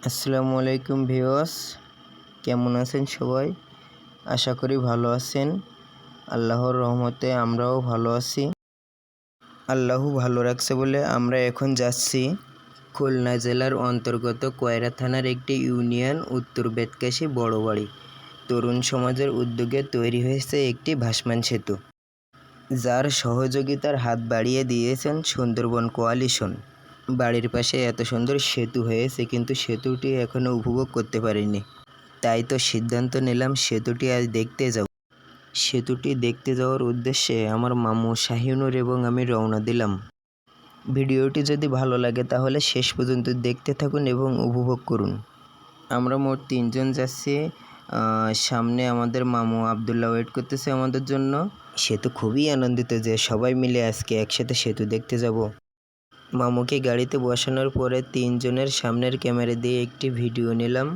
আসসালামু আলাইকুম ভিউয়ার্স, কেমন আছেন সবাই? আশা করি ভালো আছেন। আল্লাহর রহমতে আমরাও ভালো আছি। আল্লাহ ভালো রাখছে বলে আমরা এখন যাচ্ছি খুলনা জেলার অন্তর্গত কয়রা থানার একটি ইউনিয়ন উত্তর বেতকাশী বড়বাড়ি। তরুণ সমাজের উদ্যোগে তৈরি হয়েছে একটি ভাসমান সেতু, যার সহযোগিতার হাত বাড়িয়ে দিয়েছেন সুন্দরবন কোয়ালিশন। বাড়ির পাশে এত সুন্দর সেতু হয়েছে, কিন্তু সেতুটি এখনও উপভোগ করতে পারিনি। তাই তো সিদ্ধান্ত নিলাম সেতুটি আজ দেখতে যাব। সেতুটি দেখতে যাওয়ার উদ্দেশ্যে আমার মামু শাহিনুর এবং আমি রওনা দিলাম। ভিডিওটি যদি ভালো লাগে তাহলে শেষ পর্যন্ত দেখতে থাকুন এবং উপভোগ করুন। আমরা মোট 3 জন যাচ্ছি। সামনে আমাদের মামু আবদুল্লাহ ওয়েট করতেছে আমাদের জন্য। সে তো খুবই আনন্দিত যে সবাই মিলে আজকে একসাথে সেতু দেখতে যাব। মামুকে গাড়িতে বসানোর পরে 3 জনের সামনের ক্যামেরা দিয়ে একটি ভিডিও নিলাম।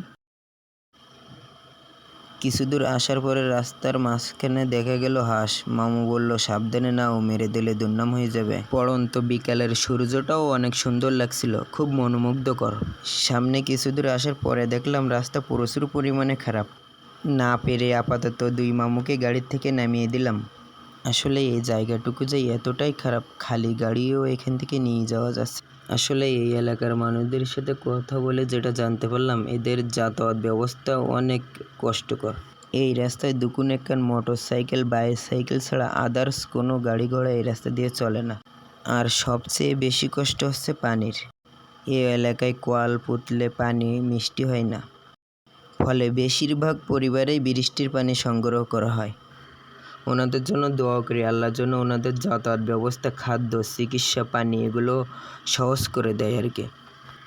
কিছু দূর আসার পরে রাস্তার মাঝখানে দেখা গেল হাঁস। মামু বলল, সাবধানে নাও, মেরে দিলে দুর্নাম হয়ে যাবে। পড়ন্ত বিকালের সূর্যটাও অনেক সুন্দর লাগছিল, খুব মনোমুগ্ধকর। সামনে কিছু দূর আসার পরে দেখলাম রাস্তা প্রচুর পরিমাণে খারাপ। না পেরে আপাতত 2 মামুকে গাড়ির থেকে নামিয়ে দিলাম। আসলে এই জায়গাটুকু যে এতটাই খারাপ, খালি গাড়িও এখান থেকে নিয়ে যাওয়া যাচ্ছে। আসলে এই এলাকার মানুষদের সাথে কথা বলে যেটা জানতে পারলাম, এদের যাতায়াত ব্যবস্থা অনেক কষ্টকর। এই রাস্তায় দুকুন একখান মোটরসাইকেল, বাইসাইকেল ছাড়া আদার্স কোনো গাড়ি ঘোড়া এই রাস্তা দিয়ে চলে না। আর সবচেয়ে বেশি কষ্ট হচ্ছে পানির। এই এলাকায় কল পুঁতলে পানি মিষ্টি হয় না, ফলে বেশিরভাগ পরিবারেই বৃষ্টির পানি সংগ্রহ করা হয়। ওনাদের জন্য দোয়া করি, আল্লাহর জন্য ওনাদের যাতায়াত ব্যবস্থা, খাদ্য, চিকিৎসা, পানি এগুলো সহজ করে দেয় আর কি।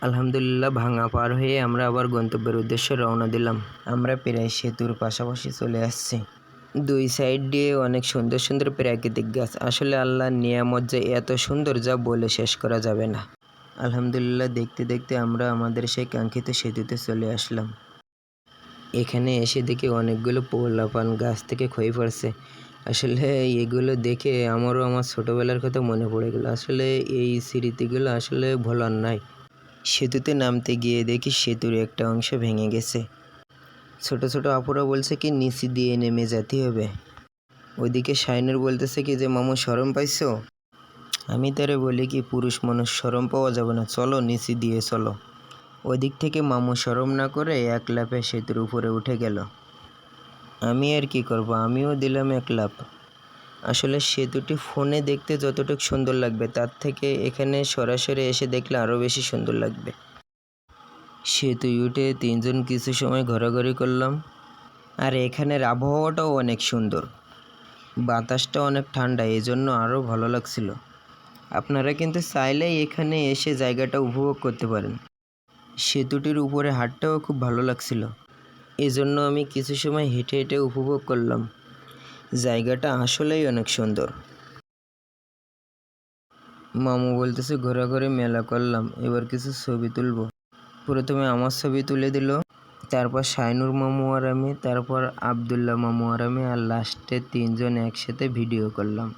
আলহামদুলিল্লাহ, ভাঙা পার হয়ে আমরা আবার গন্তব্যের উদ্দেশ্যে রওনা দিলাম। আমরা প্রায় সেতুর পাশাপাশি চলে আসছি। 2 সাইড দিয়ে অনেক সুন্দর সুন্দর প্রাকৃতিক গাছ। আসলে আল্লাহর নিয়ামত যে এত সুন্দর, যা বলে শেষ করা যাবে না। আলহামদুলিল্লাহ, দেখতে দেখতে আমরা আমাদের সেই কাঙ্ক্ষিত সেতুতে চলে আসলাম। এখানে এসে দেখি অনেকগুলো পোলাপান গাছ থেকে ক্ষয়ে পড়ছে। আসলে এগুলো দেখে আমার ছোটোবেলার কথা মনে পড়ে গেল। আসলে এই স্মৃতিগুলো আসলে ভোলার নাই। সেতুতে নামতে গিয়ে দেখি সেতুর একটা অংশ ভেঙে গেছে। ছোট ছোট আপুরা বলছে কি নিচে দিয়ে নেমে যেতে হবে। ওইদিকে শাইনুর বলতেছে কি যে, মামু শরম পাইছো? আমি তারে বলি কি, পুরুষ মানুষ শরম পাওয়া যাবে না, চলো নিচে দিয়ে চলো। ওইদিক থেকে মামু শরম না করে এক লাফে সেতুর উপরে উঠে গেল। আমি আর কি করব, আমিও দিলাম এক লাফ। আসলে সেতুটি ফোনে দেখতে যতটুকু সুন্দর লাগবে, তার থেকে এখানে সরাসরি এসে দেখলে আরও বেশি সুন্দর লাগবে। সেতুয় উঠে 3 জন কিছু সময় ঘোরাঘুরি করলাম। আর এখানের আবহাওয়াটাও অনেক সুন্দর, বাতাসটা অনেক ঠান্ডা, এই জন্য আরও ভালো লাগছিল। আপনারা কিন্তু চাইলেই এখানে এসে জায়গাটা উপভোগ করতে পারেন। সেতুটির উপরে হাঁটতেও খুব ভালো লাগছিল, এজন্য আমি কিছু সময় হেঁটে হেঁটে উপভোগ করলাম। জায়গাটা আসলেই অনেক সুন্দর। মামু বলতেছে ঘোরাঘুরি মেলা করলাম, এবার কিছু ছবি তুলব। প্রথমে আমার ছবি তুলে দিল, তারপর শাইনুর মামু আর আমি, তারপর আবদুল্লাহ মামু আর আমি, আর লাস্টে 3 জন একসাথে ভিডিও করলাম।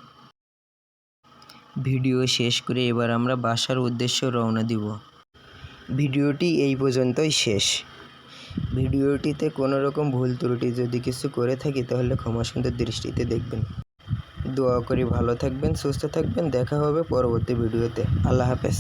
ভিডিও শেষ করে এবার আমরা বাসার উদ্দেশ্যে রওনা দিব। ভিডিওটি এই পর্যন্তই শেষ। ভিডিওটিতে কোনো রকম ভুল ত্রুটি যদি কিছু করে থাকি তাহলে ক্ষমা সুন্দর দৃষ্টিতে দেখবেন। দোয়া করি ভালো থাকবেন, সুস্থ থাকবেন। দেখা হবে পরবর্তী ভিডিওতে। আল্লাহ হাফেজ।